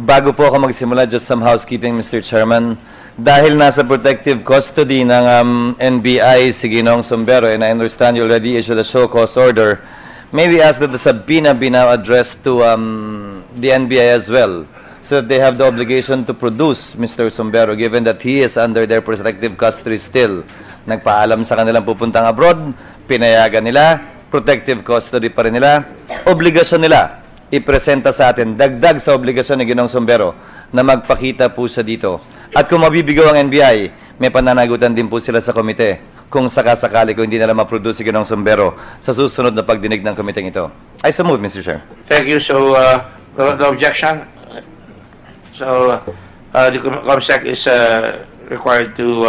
Bago po ako magsimula, just some housekeeping, Mr. Chairman. Dahil nasa protective custody ng NBI si Ginoong Sombero, and I understand you already issued a show cause order, may we ask that the subpoena be now addressed to the NBI as well, so that they have the obligation to produce Mr. Sombero, given that he is under their protective custody still. Nagpaalam sa kanilang pupuntang abroad, pinayagan nila, protective custody pa rin nila, obligasyon nila ipresenta sa atin, dagdag sa obligasyon ni Ginoong Sombero na magpakita po siya dito. At kung mabibigaw ang NBI, may pananagutan din po sila sa komite kung sakasakali kung hindi nila ma-produce si Ginoong Sombero sa susunod na pagdinig ng komiteng ito. I so move, Mr. Chair. Thank you. So, the objection? So, the COMSEC is required to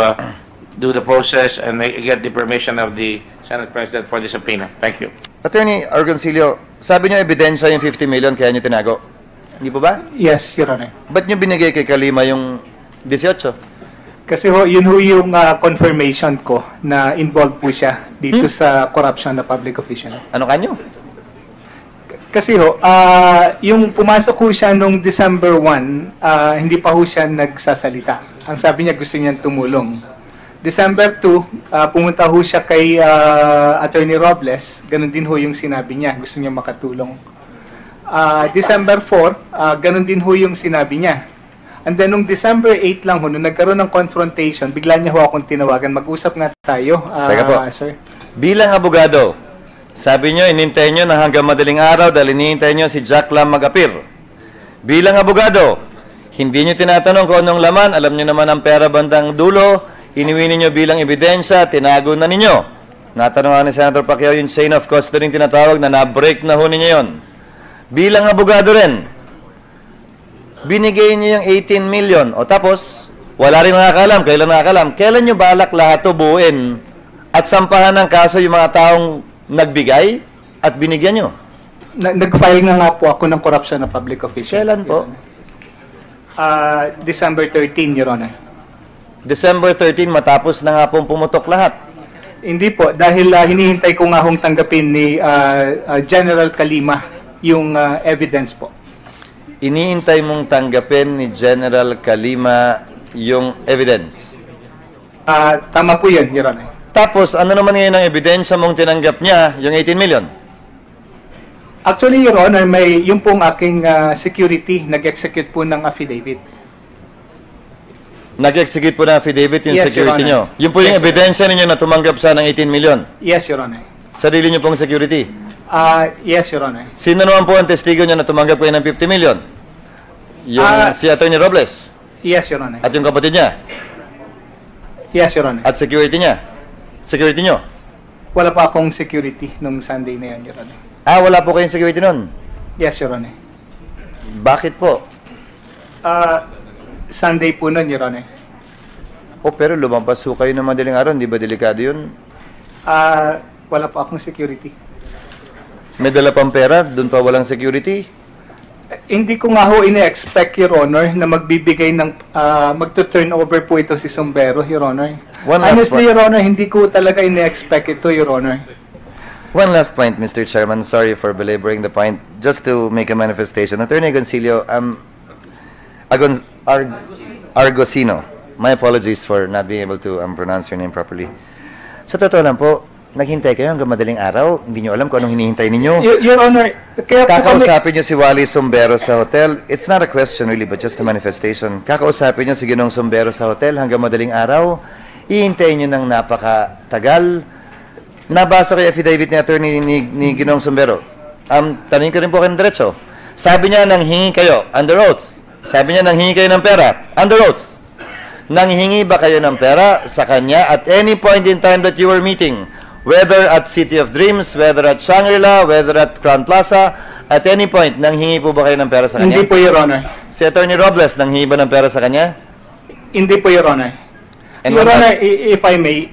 do the process and get the permission of the Senate President for the subpoena. Thank you. Attorney Argoncillo, sabi niyo ebidensya yung 50 million kaya niyo tinago. Hindi po ba? Yes, Your Honor. Ba't niyo binigay kay Kalima yung 18? Kasi yun yung confirmation ko na involved po siya dito sa corruption na public official. Ano kanyo? Kasi yung pumasok ho siya nung December 1, hindi pa ho siya nagsasalita. Ang sabi niya gusto niyang tumulong. December 2, pumunta ho siya kay Attorney Robles. Ganun din ho yung sinabi niya. Gusto niya makatulong. December 4, ganun din ho yung sinabi niya. And then, nung December 8 lang ho, nung nagkaroon ng confrontation, bigla niya ho akong tinawagan. Mag-usap nga tayo, Teka po. sir. Bilang abogado, sabi niyo, inintay niyo na hanggang madaling araw dahil inintay niyo si Jack Lam mag-appear. Bilang abogado, hindi niyo tinatanong kung anong laman, alam niyo naman ang pera bandang dulo, iniwi niyo bilang ebidensya, tinago na ninyo. Natanong ni Senator Pacquiao yung chain of custody yung tinatawag na na-break na ho ninyo yun. Bilang abogado rin, binigay niyo yung 18 million. O tapos, wala rin nakakalam. Kailan nakakalam? Kailan niyo balak lahat to buuin at sampahan ng kaso yung mga taong nagbigay at binigyan niyo? Nag-file nga po ako ng corruption na public official. Kailan po? December 13, Your Honor. December 13, matapos na nga pong pumutok lahat. Hindi po, dahil hinihintay ko nga hong tanggapin ni General Kalima yung evidence po. Iniintay mong tanggapin ni General Kalima yung evidence. Tama po yun, Your Honor. Tapos, ano naman ngayon ang ebidensya mong tinanggap niya, yung 18 million? Actually, Your Honor, yung pong aking security, nag-execute po ng affidavit. Nag-execute po na affidavit yung Yes, security Your Honor. nyo. Yun po yung Yes, ebidensya ninyo na tumanggap siya ng 18 million. Yes, Your Honor. Sarili nyo pong security. Yes, Your Honor. Sino naman po ang testigo nyo na tumanggap kayo ng 50 million? Yung si Attorney Robles? Yes, Your Honor. At yung kapatid niya? Yes, Your Honor. At security niya? Security nyo? Wala pa akong security nung Sunday na yun, Your Honor. Wala po kayong security nun? Yes, Your Honor. Bakit po? Sunday po nun, Your Honor. Pero lumampas po kayo ng madaling araw, hindi ba delikado yun? Wala pa akong security. May dala pang pera, doon pa walang security? Hindi ko nga ho ine-expect, Your Honor, na magbibigay ng magto-turn over po ito si Sombero, Your Honor. Honestly, Your Honor, hindi ko talaga ine-expect ito, Your Honor. One last point, Mr. Chairman. Sorry for belaboring the point. Just to make a manifestation. Attorney Agoncillo, Argosino. My apologies for not being able to pronounce your name properly. Sa totoo lang po, naghintay kayo hanggang madaling araw. Hindi nyo alam kung anong hinihintay ninyo. Your Honor, kaya po kami... Kakausapin nyo si Wally Sombero sa hotel. It's not a question really, but just a manifestation. Kakausapin nyo si Ginoong Sombero sa hotel hanggang madaling araw. Ihintayin nyo ng napakatagal. Nabasa ko yung affidavit ni attorney ni Ginoong Sombero. Tanungin ko rin po kayo ng diretso. Sabi niya nang hingi kayo, under oath. Sabi niya nang hingi kayo ng pera, under oath. Nanghingi ba kayo ng pera sa kanya at any point in time that you were meeting? Whether at City of Dreams, whether at Shangri-La, whether at Crown Plaza, at any point, nanghingi po ba kayo ng pera sa kanya? Hindi po, Your Honor. Si Attorney Robles, nanghingi ba ng pera sa kanya? Hindi po, Your Honor. And Your Honor, if I may,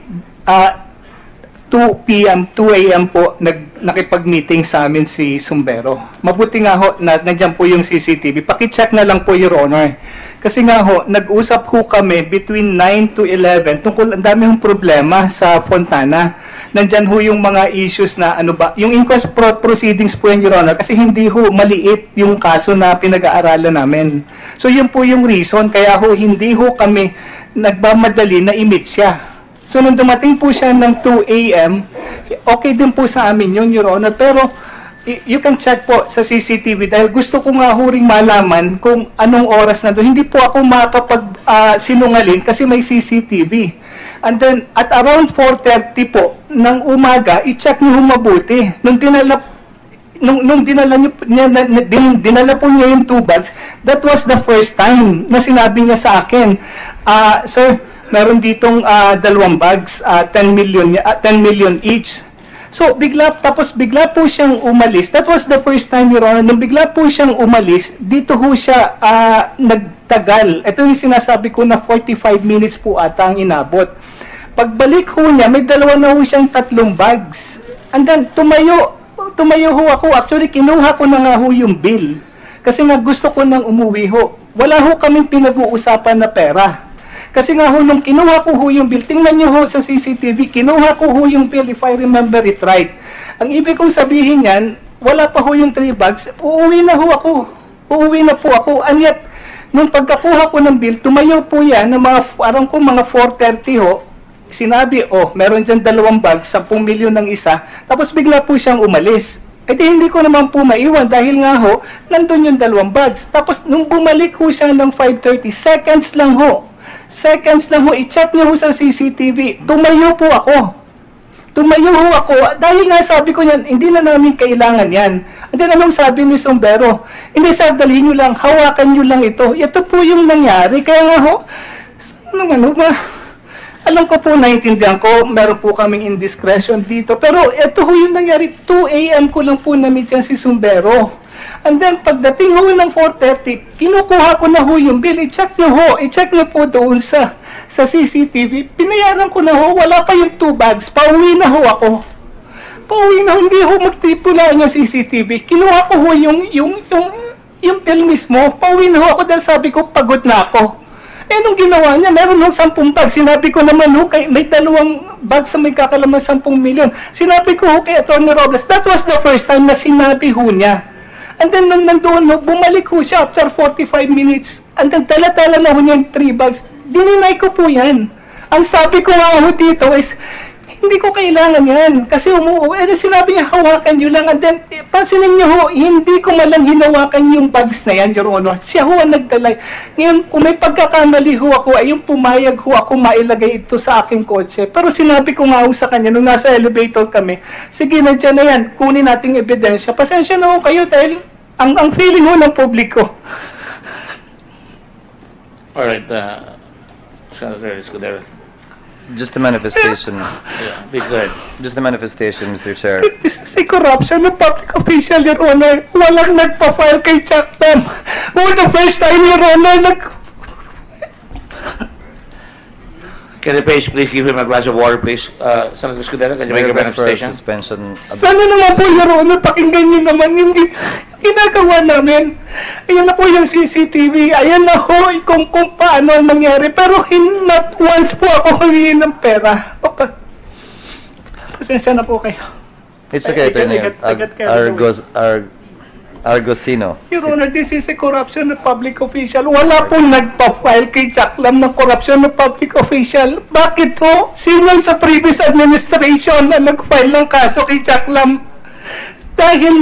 2 a.m. po, nakipag-meeting sa amin si Sumbero. Mabuti nga ho na nandiyan po yung CCTV. Paki-check na lang po, Your Honor. Kasi nga ho, nag-usap ho kami between 9 to 11 tungkol ang dami hong problema sa Fontana. Nandyan ho yung mga issues na ano ba, yung inquest proceedings po yan, Your Honor, kasi hindi ho maliit yung kaso na pinag-aaralan namin. So yun po yung reason, kaya ho hindi ho kami nagmamadali na i-meet siya. So nung dumating po siya ng 2 a.m., okay din po sa amin yun, Your Honor, pero you can check po sa CCTV dahil gusto ko nga huring malaman kung anong oras na doon. Hindi po ako makapag sinungaling kasi may CCTV. And then, at around 4:30 po ng umaga, i-check niyo mabuti. Nung dinala po niya yung 2 bags, that was the first time na sinabi niya sa akin, sir, meron ditong 2 bags, 10 million each. So, bigla po siyang umalis. That was the first time, Your Honor. Nung bigla po siyang umalis, dito ho siya nagtagal. Ito yung sinasabi ko na 45 minutes po ata ang inabot. Pagbalik ho niya, may dalawa na ho siyang 3 bags. And then, tumayo ho ako. Actually, kinuha ko na nga ho yung bill. Kasi nga gusto ko nang umuwi ho. Wala ho kaming pinag-uusapan na pera. Kasi nga ho, nung kinuha ko ho yung bill, tingnan nyo ho sa CCTV, kinuha ko ho yung bill if I remember it right. Ang ibig kong sabihin yan, wala pa ho yung 3 bags, uuwi na ho ako. Uuwi na po ako. And yet, nung pagkakuha ko ng bill, tumayo po yan, na mga 4:30 ho, sinabi, meron dyan 2 bags, 10 milyon ng isa, tapos bigla po siyang umalis. Eh di hindi ko naman po maiwan dahil nga ho, nandun yung 2 bags. Tapos nung bumalik ho siya ng 5:30, seconds lang ho, i-check niyo ho sa CCTV. Tumayo po ako. Dahil nga sabi ko yan, hindi na namin kailangan yan. And then anong sabi ni Sumbero? Hindi, sir, dalhin nyo lang, hawakan nyo lang ito. Ito po yung nangyari. Kaya nga ho, alam ko po, naiintindihan ko, meron po kaming indiscretion dito. Pero ito ho yung nangyari, 2 a.m. ko lang po na-meet yan si Sumbero. And then, pagdating ho ng 4:30, kinukuha ko na ho yung bill. I-check nyo po doon sa CCTV. Pinayaran ko na ho, wala pa yung 2 bags. Pauwi na ho ako. Hindi ho magtipula yung CCTV. Kinuha ko ho yung bill mismo. Pauwi na ho ako dahil sabi ko, pagod na ako. Eh, nung ginawa niya, meron ho 10 bags. Sinabi ko naman ho, may 2 bags sa may kakalaman 10 milyon. Sinabi ko ho kay Atty. Robles, that was the first time na sinabi ho niya. And then, nung nandoon, bumalik ho siya after 45 minutes. And then, tala-tala na ho niya yung 3 bags. Dininay ko po yan. Ang sabi ko nga ho dito is, hindi ko kailangan yan. Kasi sinabi niya, hawakan nyo lang. And then, pansinin niyo ho, hindi ko malang hinawakan yung bags na yan, Your Honor. Siya ho ang nagdalay. Ngayon, kung may pagkakamali ho ako, ay yung pumayag ho ako mailagay ito sa aking kotse. Pero sinabi ko nga ho sa kanya, nung nasa elevator kami, sige, nandiyan na yan, kunin nating ebidensya. Pasensya na ho kayo dahil ang feeling ho ng publiko. Alright, Senator Escudero. Just a manifestation. Yeah, please go ahead. Just a manifestation, Mr. Chair. This is a corruption of public official, Your Honor. Walang nagpa-file kay Chuck Tam. For the first time, Your Honor, Can the page please give him a glass of water, please? Senator Escudero, can you make your Request for manifestation? suspension. Sana naman po, Your Honor, pakinggan niyo naman yung ginagawa namin. Ayan na po yung CCTV. Ayan na ho kung paano ang nangyari. Pero not once po ako humingi ng pera. Pasensya na po kayo. It's okay, Attorney. I got carried away. Argosino. Your Honor, this is a corruption of public official. Wala pong nagpa-file kay Jack Lam ng corruption of public official. Bakit po? Sino sa previous administration na nag-file ng kaso kay Jack Lam? Dahil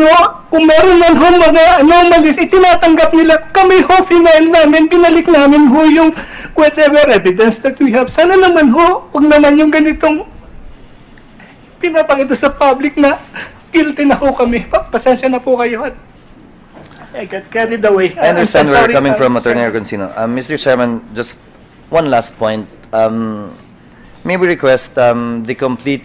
kung meron man mga anomalies, itinatanggap nila. Kami final namin, binalik namin yung whatever evidence that we have. Sana naman huwag naman yung ganitong pinapakita sa public na guilty na kami. Pasensya na po kayo at I got carried away. I understand where I'm you're coming sorry, from, Attorney Argosino. Mr. Chairman, just one last point. May we request the complete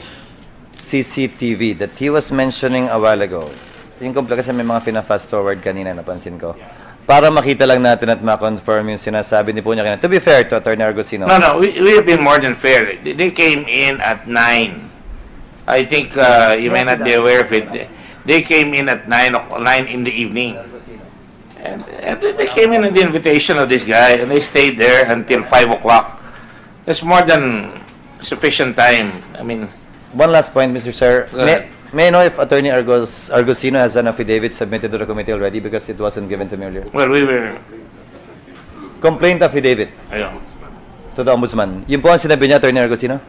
CCTV that he was mentioning a while ago. Yung complete, kasi may mga fast forward kanina, napansin ko. Para makita lang natin at ma-confirm yung sinasabi ni po niya kanina. To be fair to Attorney Argosino. No, we have been more than fair. They came in at 9. I think you may not be aware of it. They came in at 9 in the evening. And they came in at the invitation of this guy, and they stayed there until 5 o'clock. That's more than sufficient time. I mean, One last point, Mr. Chair. Go ahead. May I know if Attorney Argosino has an affidavit submitted to the committee already because it wasn't given to me earlier? well, we were, Complaint affidavit ayun. to the Ombudsman. Yun po ang sinabi niya, Attorney Argosino?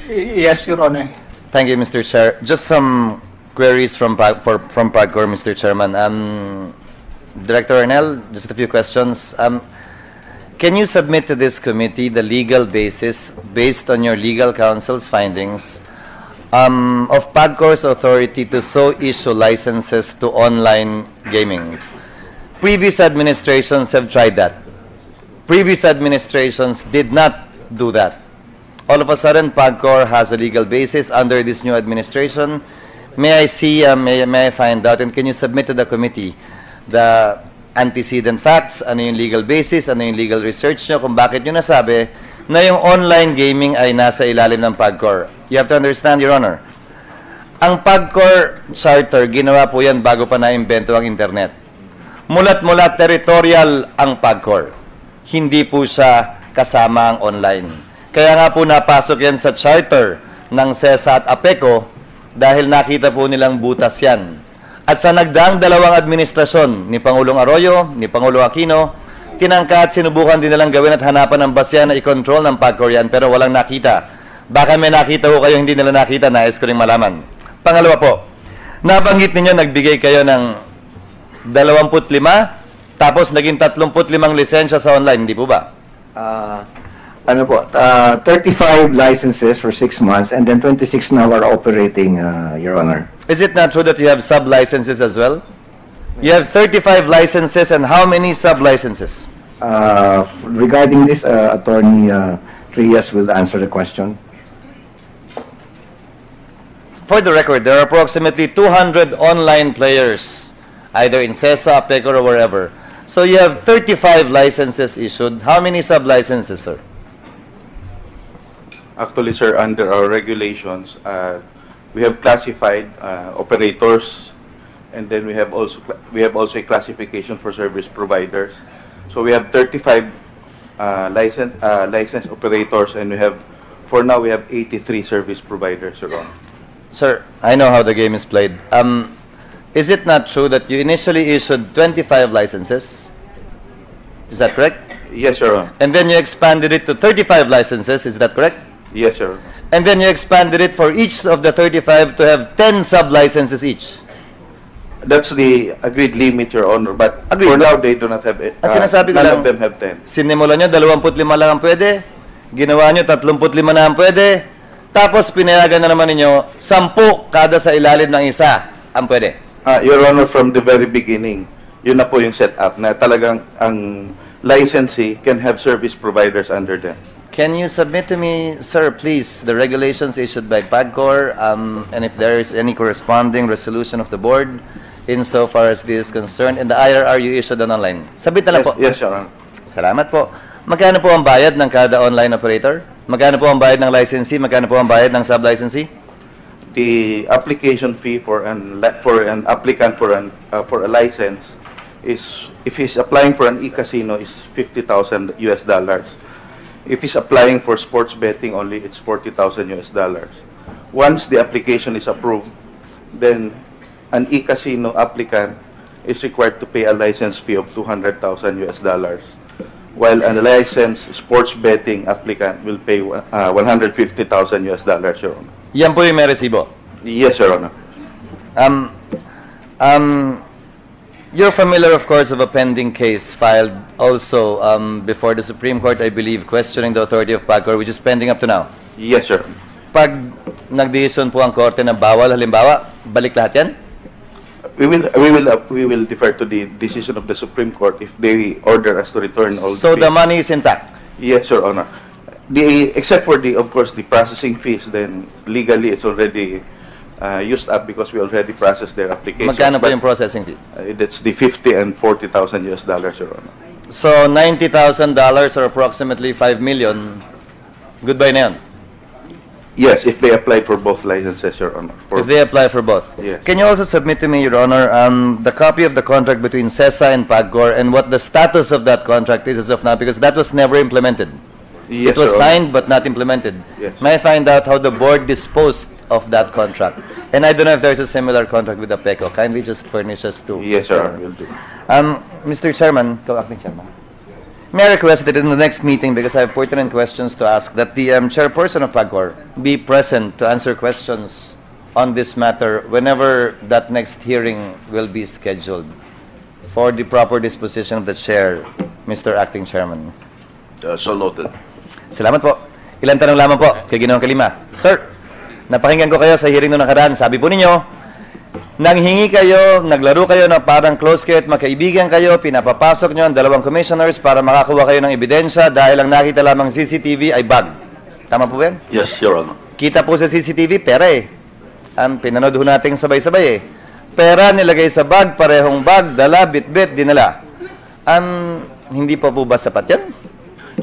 Yes, Your Honor. Thank you, Mr. Chair. Just some queries from PAGCOR, Mr. Chairman. Director Arnel, just a few questions. Can you submit to this committee the legal basis based on your legal counsel's findings of PAGCOR's authority to so issue licenses to online gaming? Previous administrations have tried that. Previous administrations did not do that. All of a sudden, PAGCOR has a legal basis under this new administration. May I see, may I find out, and can you submit to the committee the antecedent facts, ano yung legal basis, ano yung legal research nyo, kung bakit nyo nasabi na yung online gaming ay nasa ilalim ng PAGCOR. You have to understand, Your Honor. Ang PAGCOR charter, ginawa po yan bago pa na-invento ang internet. Mulat-mula territorial ang PAGCOR. Hindi po siya kasama ang online. Kaya nga po napasok yan sa charter ng SESA at APECO dahil nakita po nilang butas yan. At sa nagdaang dalawang administrasyon ni Pangulong Arroyo, ni Pangulong Aquino, tinangka at sinubukan din nilang gawin at hanapan ng basya na i-control ng PAGCOR yan pero walang nakita. Baka may nakita ko kayo hindi nila nakita, nais ko rin malaman. Pangalawa po, nabanggit ninyo nagbigay kayo ng 25 tapos naging 35 lisensya sa online, hindi po ba? 35 licenses for 6 months and then 26 now are operating, Your Honor. Is it not true that you have sub-licenses as well? You have 35 licenses and how many sub-licenses? Regarding this, Attorney Trias will answer the question. For the record, there are approximately 200 online players, either in CESA, APECO, or wherever. So you have 35 licenses issued. How many sub-licenses, sir? Actually, sir, under our regulations, we have classified operators, and then we have also a classification for service providers. So we have 35 licensed operators, and for now we have 83 service providers, Your Honor. Sir, I know how the game is played. Is it not true that you initially issued 25 licenses? Is that correct? Yes, Your Honor. And then you expanded it to 35 licenses, is that correct? Yes, Your Honor. And then you expanded it for each of the 35 to have 10 sub-licenses each. That's the agreed limit, Your Honor. But Agreed, for but- now, they do not have it. Ang sinasabi ko None lang- of them have 10. Sinimulan nyo, 25 lang ang pwede. Ginawa nyo, 35 na ang pwede. Tapos pinayagan na naman ninyo, 10 kada sa ilalim ng isa ang pwede. Your Honor, from the very beginning, yun na po yung setup na talagang ang licensee can have service providers under them. Can you submit to me, sir, please, the regulations issued by PAGCOR, and if there is any corresponding resolution of the board insofar as this is concerned, and the IRR you issued on online? Sabit na lang po. Yes, Your Honor. Salamat po. Magkano po ang bayad ng kada online operator? Magkano po ang bayad ng licensee? Magkano po ang bayad ng sub-licensee? The application fee for an applicant for a license is, if he's applying for an e-casino, is $50,000 US. If he's applying for sports betting only, it's $40,000 US. Once the application is approved, then an e-casino applicant is required to pay a license fee of $200,000 US, while a licensed sports betting applicant will pay $150,000 US, Your Honor. Yan po yung may resibo. Yes, Your Honor. You're familiar, of course, of a pending case filed also before the Supreme Court, I believe, questioning the authority of PAGCOR, which is pending up to now. Yes, sir. Pag nagdesisyon po ang korte na bawal, halimbawa, balik lahat yan? We will defer to the decision of the Supreme Court if they order us to return all So the fees. money is intact? Yes, Your Honor. Except for of course, the processing fees, then legally it's already used up because we already processed their application. Magkano po yung processing fee? That's the $50,000 and $40,000 US, Your Honor. So $90,000 or approximately 5 million, goodbye na yan. Yes, if they apply for both licenses, Your Honor. For- If they apply for both. Yes. Can you also submit to me, Your Honor, the copy of the contract between CESA and PAGCOR and what the status of that contract is as of now, because that was never implemented. Yes, It was Your Honor. signed but not implemented. Yes. May I find out how the board disposed of that contract? And I don't know if there's a similar contract with the PECO. Kindly just furnish us to. Yes, Your Honor, will do. Mr. Chairman, Acting Chairman, may I request that in the next meeting, because I have pertinent questions to ask, that the chairperson of PAGCOR be present to answer questions on this matter whenever that next hearing will be scheduled for the proper disposition of the chair, Mr. Acting Chairman. So noted. Salamat po. Ilan tanong lamang po kay Ginoong Kalima. Sir, napakinggan ko kayo sa hearing noong nakaraan. Sabi po ninyo, nanghingi kayo, naglaro kayo na parang close kayo at magkaibigan kayo, pinapapasok nyo ang dalawang commissioners para makakuha kayo ng ebidensya dahil ang nakita lamang CCTV ay bag. Tama po ba yan? Yes, Your Honor. Kita po sa CCTV, pera eh. Ang pinanood ho natin sabay-sabay eh. Pera nilagay sa bag, parehong bag, dala, bit-bit, dinala. Hindi pa po ba sapat yan?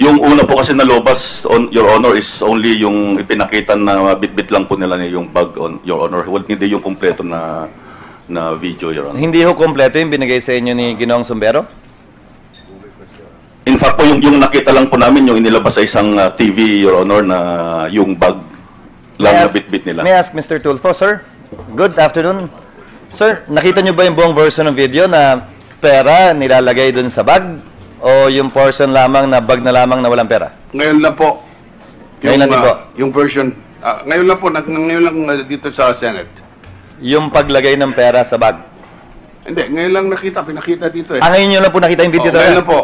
Yung una po kasi nalobas, Your Honor, is only yung ipinakita na bit-bit lang po nila yung bag, Your Honor. Hindi yung kumpleto na video, Your Honor. Hindi ho kompleto yung binigay sa inyo ni Ginoong Sombero? In fact po, yung nakita lang po namin, yung inilabas sa isang TV, Your Honor, na yung bag lang na bit-bit nila. May I ask Mr. Tulfo, sir? Good afternoon. Sir, nakita niyo ba yung buong version ng video na pera nilalagay dun sa bag? O yung portion lamang na bag na lamang na walang pera? Ngayon lang po. Ngayon lang din po. Yung version, ngayon lang po, ngayon lang dito sa Senate. Yung paglagay ng pera sa bag? Hindi, ngayon lang pinakita dito eh. Ngayon nyo lang po nakita yung video Ngayon talaga? lang po.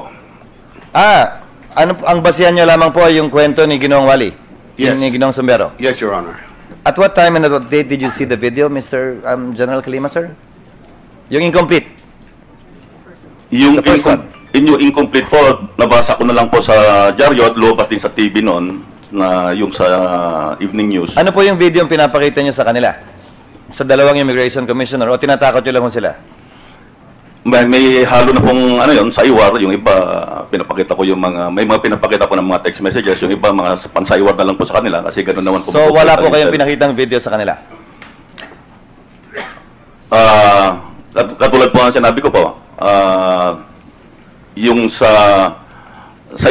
Ano, ang basihan nyo lamang po yung kwento ni Ginoong Wally? Yes. Ni Ginoong Sombero? Yes, Your Honor. At what time and at what date did you see the video, Mr. General Kalima, sir? Yung incomplete? Yung The first one. yung incomplete po, nabasa ko na lang po sa dyaryo at lumabas din sa TV noon, na yung sa evening news. Ano po yung video yung pinapakita nyo sa kanila? Sa dalawang immigration commissioner? O tinatakot nyo lang kung sila? May halo na pong ano yun, saiwar. Yung iba, pinapakita ko yung may mga pinapakita ko ng mga text messages. Yung iba, mga pansaiwar na lang po sa kanila kasi ganoon naman po. So wala po kayong pinakitang video sa kanila? Katulad po ang sinabi ko po, yung sa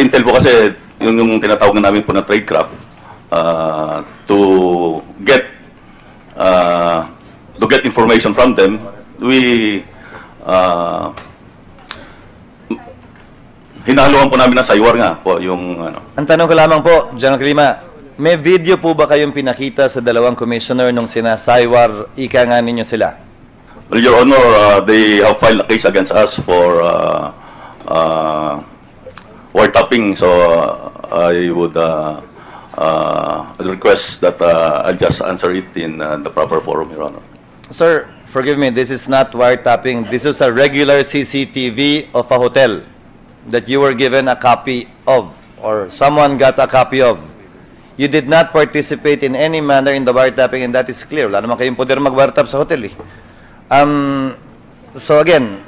Intel po kasi, yung tinatawag na namin po na tradecraft, to get information from them, we hinahaluan po namin na saywar nga po yung ano. Ang tanong ko lamang po, General Kalima, may video po ba kayong pinakita sa dalawang commissioner nung sinasaywar, ika nga ninyo sila? Well, Your Honor, they have filed a case against us for wiretapping, so I would request that I just answer it in the proper forum, Your Honor. Sir, forgive me, this is not wiretapping. This is a regular CCTV of a hotel that you were given a copy of, or someone got a copy of. You did not participate in any manner in the wiretapping, and that is clear. Wala naman kayong poder mag-wiretap sa hotel eh. So again,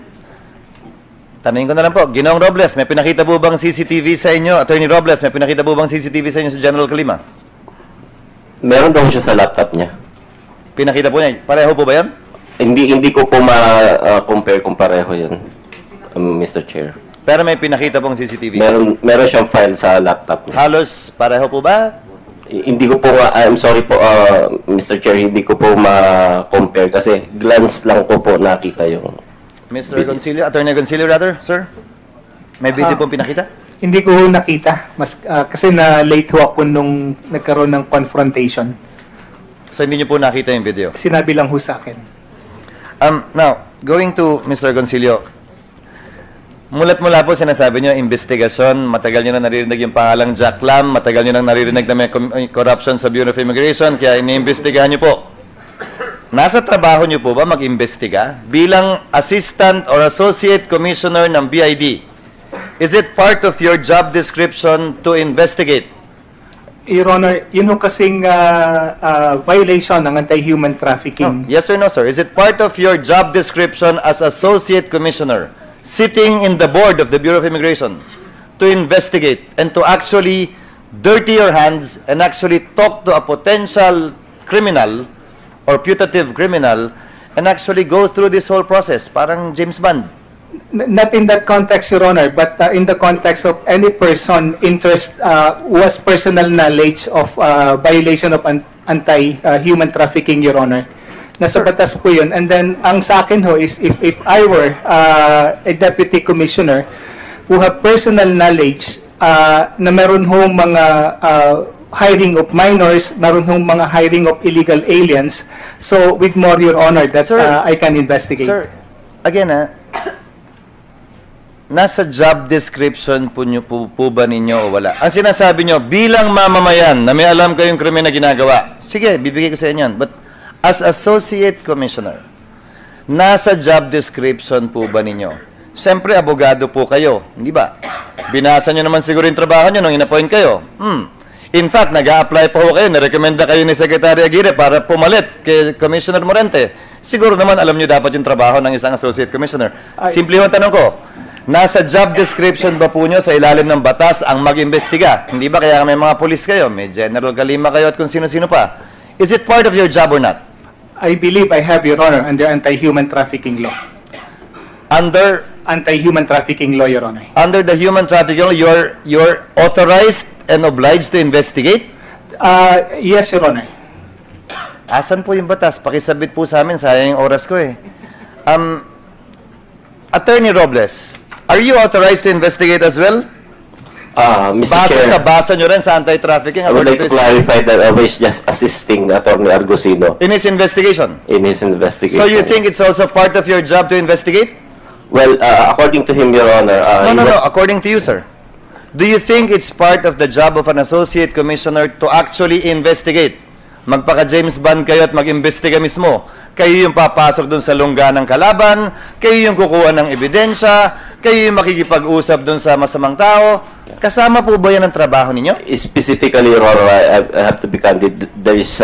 tanungin ko na lang po, Ginoong Robles, may pinakita po bang CCTV sa inyo? Attorney Robles, may pinakita po bang CCTV sa inyo sa General Kalima? Meron daw siya sa laptop niya. Pinakita po niya. Pareho po ba yan? Hindi ko po ma-compare kung pareho yun, Mr. Chair. Pero may pinakita pong CCTV. Meron siyang file sa laptop niya. Halos pareho po ba? Hindi ko po I'm sorry po, Mr. Chair, hindi ko po ma-compare kasi glance lang ko po nakita yung Mr. Gonzilio, Attorney Gonzilio rather, sir? May video pong pinakita? Hindi ko nakita. Kasi na late ho ako nung nagkaroon ng confrontation. So hindi niyo po nakita yung video? Sinabi lang ho sa akin. Now, going to Mr. Gonzilio, mulat-mula po sinasabi niyo, investigasyon, matagal niyo na naririnig yung pangalang Jack Lam, matagal niyo na naririnig na may corruption sa Bureau of Immigration, kaya iniimbestigahan niyo po. Nasa trabaho niyo po ba mag-imbestiga bilang assistant or associate commissioner ng BID? Is it part of your job description to investigate? Your Honor, yun ho kasing violation ng anti-human trafficking. Yes or no, sir? Is it part of your job description as associate commissioner sitting in the board of the Bureau of Immigration to investigate and to actually dirty your hands and actually talk to a potential criminal or putative criminal and actually go through this whole process, parang James Bond. Not in that context, Your Honor, but in the context of any person interest was personal knowledge of violation of anti-human trafficking, Your Honor. Nasa batas po yun. And then, ang sa akin ho is if I were a deputy commissioner who have personal knowledge na meron hong mga hiring of minors, meron hong mga hiring of illegal aliens, so with more, Your Honor, that Sir, I can investigate. Sir, again nasa job description po ba ninyo o wala? Ang sinasabi nyo, bilang mamamayan na may alam kayong krimen na ginagawa, sige, bibigay ko sa inyo yan. But as associate commissioner, nasa job description po ba ninyo? Siyempre, abogado po kayo, hindi ba? Binasa nyo naman siguro yung trabaho nyo nung in-appoint kayo. In fact, nag-a-apply po kayo, narekomenda kayo ni Secretary Aguirre para pumalit kay Commissioner Morente. Siguro naman alam nyo dapat yung trabaho ng isang associate commissioner. Simple yung tanong ko, nasa job description ba po nyo sa ilalim ng batas ang mag-imbestiga? Hindi ba kaya may mga polis kayo, may General Kalima kayo at kung sino-sino pa? Is it part of your job or not? I believe I have, Your Honor, under anti-human trafficking law. Under Anti-human trafficking law, Your Honor. under the human trafficking law, you're authorized and obliged to investigate? Yes, Your Honor. Asan po yung batas? Pakisabit po sa amin, sayang yung oras ko eh. Attorney Robles, are you authorized to investigate as well? Mr. Base Chair, sa basa nyo rin sa anti-trafficking? I would like to according clarify that I was just assisting Attorney Argusino in his investigation. in his investigation. So you think it's also part of your job to investigate? Well, according to him, Your Honor, No. According to you, sir. Do you think it's part of the job of an associate commissioner to actually investigate? Magpaka-James Bond kayo at mag-imbestiga mismo. Kayo yung papasok dun sa lungga ng kalaban, kayo yung kukuha ng ebidensya, kayo yung makikipag-usap dun sa masamang tao. Kasama po ba yan ang trabaho ninyo? Specifically, Your Honor, I have to be candid. There is,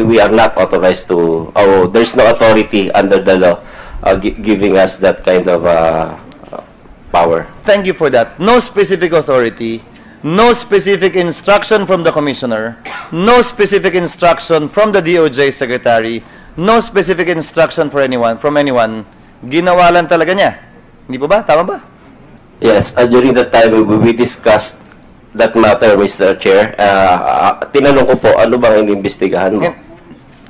we are not authorized to, there's no authority under the law giving us that kind of power. Thank you for that. No specific authority, no specific instruction from the commissioner, no specific instruction from the DOJ secretary, no specific instruction from anyone. Ginawa lang talaga niya. Hindi po ba? Tama ba? Yes, during that time, we discussed that matter, Mr. Chair. Tinanong ko po, ano bang inimbestigahan mo?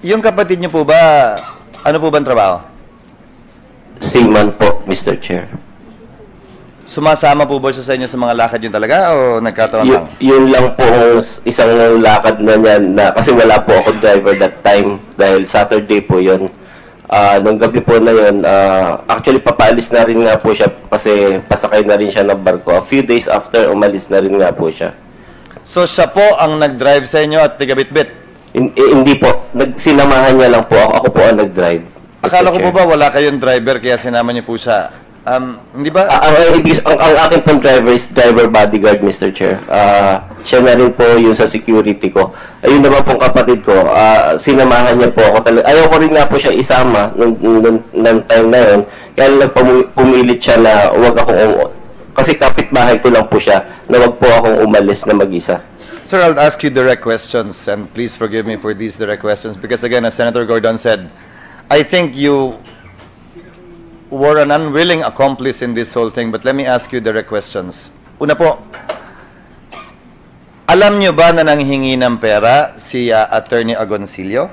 Yung kapatid niyo po ba, ano po bang trabaho? Seaman po, Mr. Chair. Sumasama po ba siya sa inyo sa mga lakad yun talaga o nagkataon lang? Yun lang po isang lakad na niyan na kasi wala po ako driver that time dahil Saturday po yun. Nung gabi po na yun, actually papaalis na rin nga po siya kasi pasakay na rin siya ng barko. A few days after, umalis na rin nga po siya. So siya po ang nag-drive sa inyo at tigabit-bit? Hindi po. Sinamahan niya lang po ako. Ako po ang nag-drive. Akala ko po ba wala kayong driver kaya sinama niyo po siya? Hindi ba? Ang akin pong driver is driver bodyguard, Mr. Chair. Siya na rin po yung sa security ko. Ayun naman pong kapatid ko, sinamahan niya po ako. Ayaw ko rin nga po siya isama nung time na yun. Kaya pumilit siya na wag akong, kasi kapitbahay ko lang po siya, na wag po akong umalis na mag-isa. Sir, I'll ask you direct questions and please forgive me for these direct questions because again, as Senator Gordon said, I think you were an unwilling accomplice in this whole thing, but let me ask you direct questions. Una po, alam niyo ba na nanghingi ng pera si Attorney Agoncillo?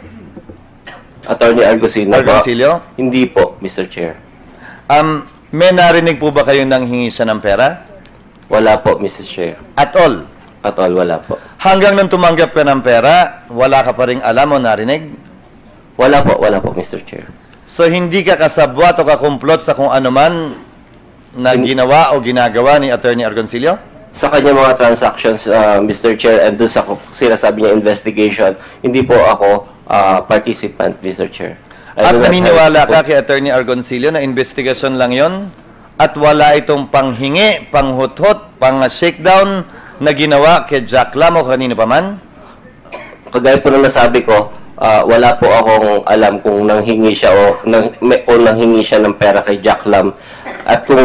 Attorney Argusino po? Agoncillo? Hindi po, Mr. Chair. May narinig po ba kayong nanghingi siya ng pera? Wala po, Mrs. Chair. At all? At all, wala po. Hanggang nang tumanggap ka ng pera, wala ka pa ring alam o narinig? Wala po, Mr. Chair. So, hindi ka kasabwat o kakumplot sa kung ano man na ginawa o ginagawa ni Attorney Agoncillo? Sa kanya mga transactions, Mr. Chair, and doon sa sinasabi niya investigation, hindi po ako participant, Mr. Chair. At naniniwala ka kay Attorney Agoncillo na investigasyon lang yon at wala itong panghingi, panghuthot, pang-shakedown na ginawa kay Jack Lam o kanino pa man? Kagaya po na nasabi ko, wala po akong alam kung nanghingi siya o nanghingi siya ng pera kay Jack Lam. At kung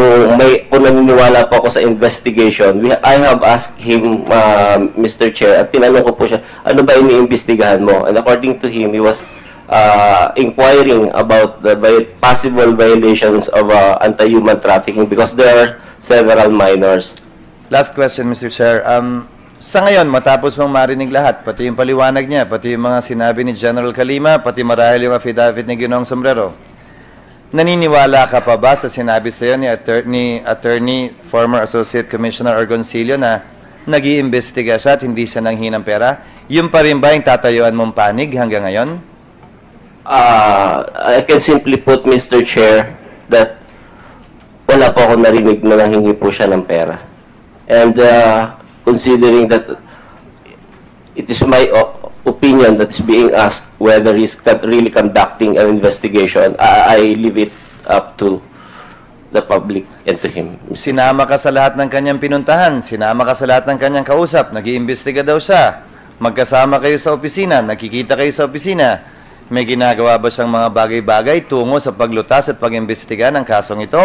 naniniwala po ako sa investigation, I have asked him, Mr. Chair, at tinanong ko po siya, ano ba iniimbestigahan mo? And according to him, he was inquiring about the possible violations of anti-human trafficking because there are several minors. Last question, Mr. Chair. Sa ngayon, matapos mong marinig lahat, pati yung paliwanag niya, pati yung mga sinabi ni General Calima, pati marahil yung affidavit ni Ginoong Sombrero, naniniwala ka pa ba sa sinabi sa iyo ni Attorney, former Associate Commissioner Argoncillo na nag-iimbestiga siya at hindi siya nanghingi ng pera? Yung pa rin ba yung tatayuan mong panig hanggang ngayon? I can simply put, Mr. Chair, that wala po ako narinig na nanghingi po siya ng pera. And considering that it is my opinion that is being asked whether he's really conducting an investigation, I leave it up to the public and to him. Sinama ka sa lahat ng kanyang pinuntahan, sinama ka sa lahat ng kanyang kausap, nag-iimbestiga daw siya, magkasama kayo sa opisina, nakikita kayo sa opisina, may ginagawa ba siyang mga bagay-bagay tungo sa paglutas at pag-imbestiga ng kasong ito?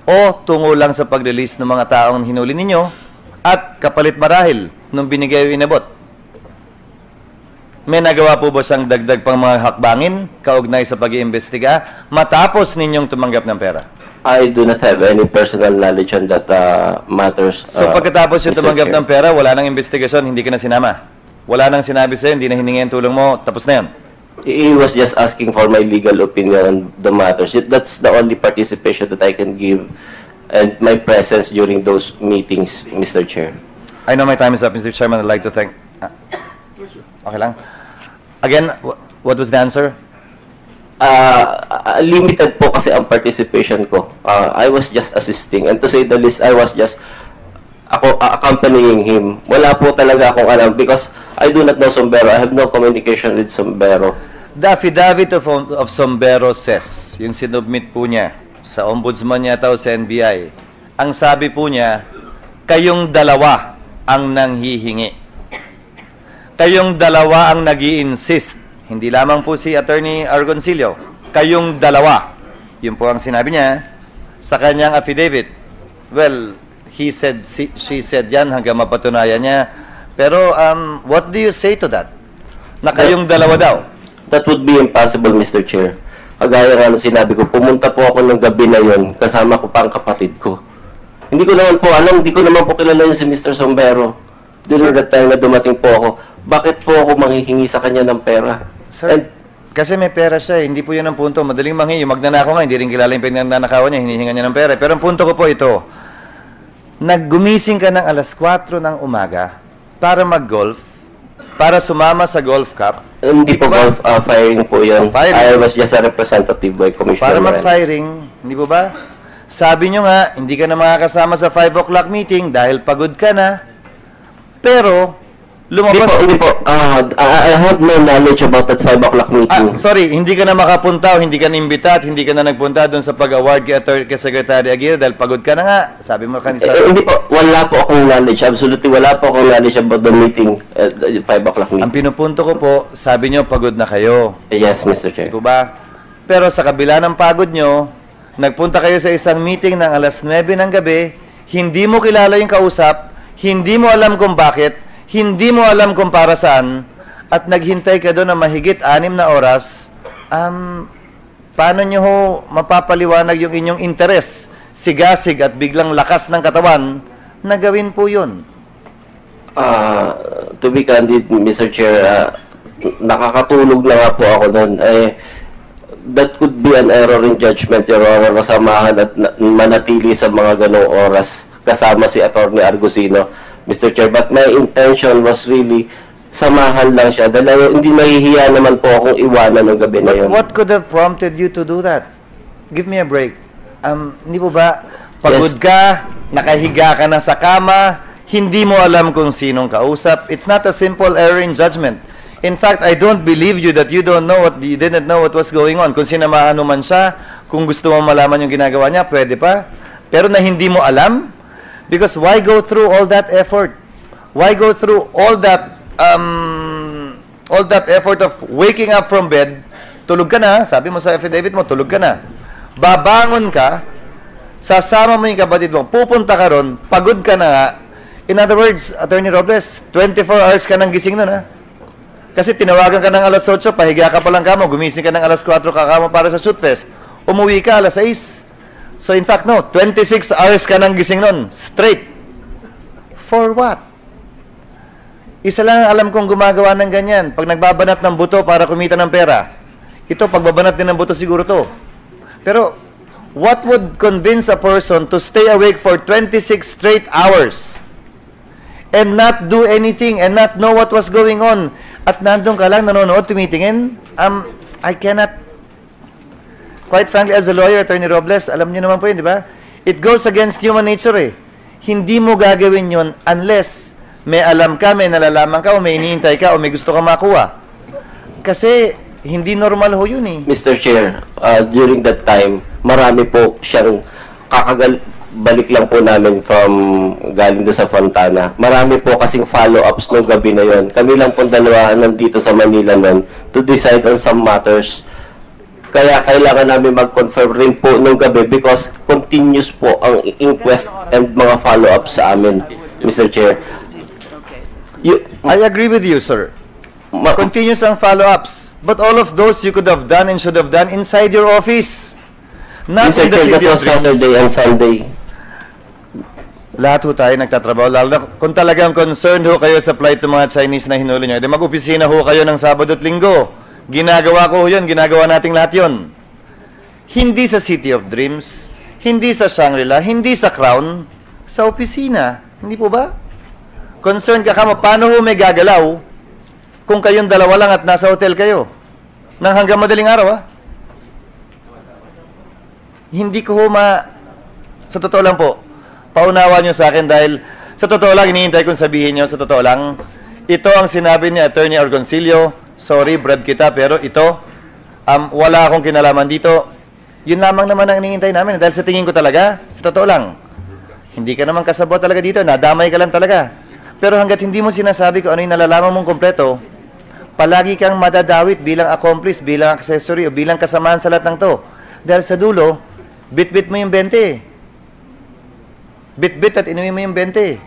O tungo lang sa pag-release ng mga taong hinuli ninyo at kapalit marahil nung binigay o inabot? May nagawa po ba siyang dagdag pang mga hakbangin kaugnay sa pag-iimbestiga matapos ninyong tumanggap ng pera? I do not have any personal knowledge on that matters. So pagkatapos yung Mr. tumanggap Chair. ng pera, wala nang investigasyon, hindi ka na sinama? Wala nang sinabi sa'yo, hindi na hiningi ang tulong mo, tapos na yan? He was just asking for my legal opinion on the matters. That's the only participation that I can give and my presence during those meetings, Mr. Chair. I know my time is up, Mr. Chairman. I'd like to thank... Okay lang. Again, what was the answer? Limited po kasi ang participation ko. I was just assisting. And to say the least, I was just accompanying him. Wala po talaga akong alam because I do not know Sombrero. I have no communication with Sombrero. The affidavit of Sombrero says, yung sinubmit po niya sa ombudsman niya o sa NBI, ang sabi po niya, kayong dalawa ang nanghihingi. Kayong dalawa ang nag-i-insist. Hindi lamang po si Attorney Argoncillo. Kayong dalawa. Yun po ang sinabi niya sa kanyang affidavit. Well, he said, she said yan hanggang mapatunayan niya. Pero what do you say to that? Na kayong dalawa daw? That would be impossible, Mr. Chair. Kagaya nga ng sinabi ko, pumunta po ako ng gabi na yon, kasama ko pa ang kapatid ko. Hindi ko naman po alam, hindi ko naman po kilala yun si Mr. Sombrero. During that time na dumating po ako, bakit po ako manghihingi sa kanya ng pera? Sir, kasi may pera siya, hindi po yun ang punto. Madaling manghingi, yung magnanakaw nga, hindi rin kilala yung pinanakawan niya, hinihinga niya ng pera. Pero ang punto ko po ito, naggumising ka ng alas 4 ng umaga para mag-golf, para sumama sa golf cup. Hindi po golf firing po yun. Firing. I was just a representative by Commissioner. Para mag-firing, hindi po ba? Sabi nyo nga, hindi ka na makakasama sa 5 o'clock meeting dahil pagod ka na. Pero, lumabas... Hindi po. I have no knowledge about that 5 o'clock meeting. Sorry, hindi ka na makapunta o hindi ka na-imbita at hindi ka na nagpunta doon sa pag-award kay Secretary Aguirre dahil pagod ka na nga. Sabi mo kanina. Hindi po. Wala po akong knowledge. Absolutely wala po akong knowledge about the meeting at 5 o'clock meeting. Ang pinupunto ko po, sabi nyo pagod na kayo. Yes, Mr. Chair. Di ba? Pero sa kabila ng pagod nyo, nagpunta kayo sa isang meeting ng alas 9 ng gabi, hindi mo kilala yung kausap, hindi mo alam kung bakit, hindi mo alam kung para saan, at naghintay ka doon na mahigit 6 na oras, paano nyo ho mapapaliwanag yung inyong interes, sigasig at biglang lakas ng katawan, na gawin po yun? To be candid, Mr. Chair, nakakatulog na nga po ako doon. That could be an error in judgment, Your Honor, kasamahan at manatili sa mga ganong oras kasama si Atty. Argusino, Mr. Chair. But my intention was really samahan lang siya dahil hindi mahihiya naman po akong iwanan ng gabi na yun. What could have prompted you to do that? Give me a break. Hindi po ba, pagod ka, nakahiga ka na sa kama, hindi mo alam kung sinong kausap. It's not a simple error in judgment. In fact, I don't believe you that you didn't know what was going on. Kung sinamahan mo man siya, kung gusto mo malaman yung ginagawa niya, pwede pa. Pero na hindi mo alam, because why go through all that effort? Why go through all that all that effort of waking up from bed, tulog ka na, sabi mo sa affidavit mo, tulog ka na. Babangon ka, sasama mo yung kapatid mo, pupunta ka ron, pagod ka na nga. In other words, Attorney Robles, 24 hours ka nang gising nun, ha? Kasi tinawagan ka ng alas 8, pahiga ka pa lang kamo, gumising ka ng alas 4 kakamo para sa shoot fest. Umuwi ka alas 6. So in fact, no, 26 hours ka nang gising nun, straight. For what? Isa lang ang alam kong gumagawa ng ganyan. Pag nagbabanat ng buto para kumita ng pera. Ito, pagbabanat din ng buto siguro to. Pero, what would convince a person to stay awake for 26 straight hours and not do anything and not know what was going on? At nandun ka lang, nanonood, tumitingin? I cannot. Quite frankly, as a lawyer, Attorney Robles, alam niyo naman po yun, di ba? It goes against human nature, eh. Hindi mo gagawin yun unless may alam ka, may nalalaman ka, o may hinihintay ka, o may gusto ka makuha. Kasi, hindi normal ho yun eh. Mr. Chair, during that time, marami po siyang balik lang po namin from galing doon sa Fontana. Marami po kasing follow-ups nung gabi na yon. Kami lang po dalawa nandito sa Manila nun to decide on some matters. Kaya kailangan namin mag-confirm rin po nung gabi because continuous po ang inquest and mga follow-ups sa amin, Mr. Chair. I agree with you, sir. Continuous ang follow-ups. But all of those you could have done and should have done inside your office. Not Mr. in the Chair, City that of was Saturday Dreams. and Sunday. Lahat ho tayo nagtatrabaho. Lalo na kung talagang concerned ho kayo sa plight ng mga Chinese na hinuli nyo, mag-opisina ho kayo ng Sabado at Linggo. Ginagawa ko ho yun. Ginagawa nating lahat yun. Hindi sa City of Dreams, hindi sa Shangri-La, hindi sa Crown, sa opisina. Hindi po ba? Concerned ka kamo, paano ho may gagalaw kung kayong dalawa lang at nasa hotel kayo? Nang hanggang madaling araw, ha? Hindi ko ho sa totoo lang po, paunawa nyo sa akin dahil sa totoo lang, hinihintay kong sabihin nyo, sa totoo lang, ito ang sinabi ni Attorney Argoncillo, sorry, bribe kita, pero ito, wala akong kinalaman dito. Yun lamang naman ang hinihintay namin dahil sa tingin ko talaga, sa totoo lang, hindi ka naman kasabot talaga dito, nadamay ka lang talaga. Pero hanggat hindi mo sinasabi kung ano yung nalalaman mong kompleto, palagi kang madadawit bilang accomplice, bilang accessory, o bilang kasamaan sa lahat ng to. Dahil sa dulo, bit-bit mo yung 20. Bit-bit at inuwi mo yung 20.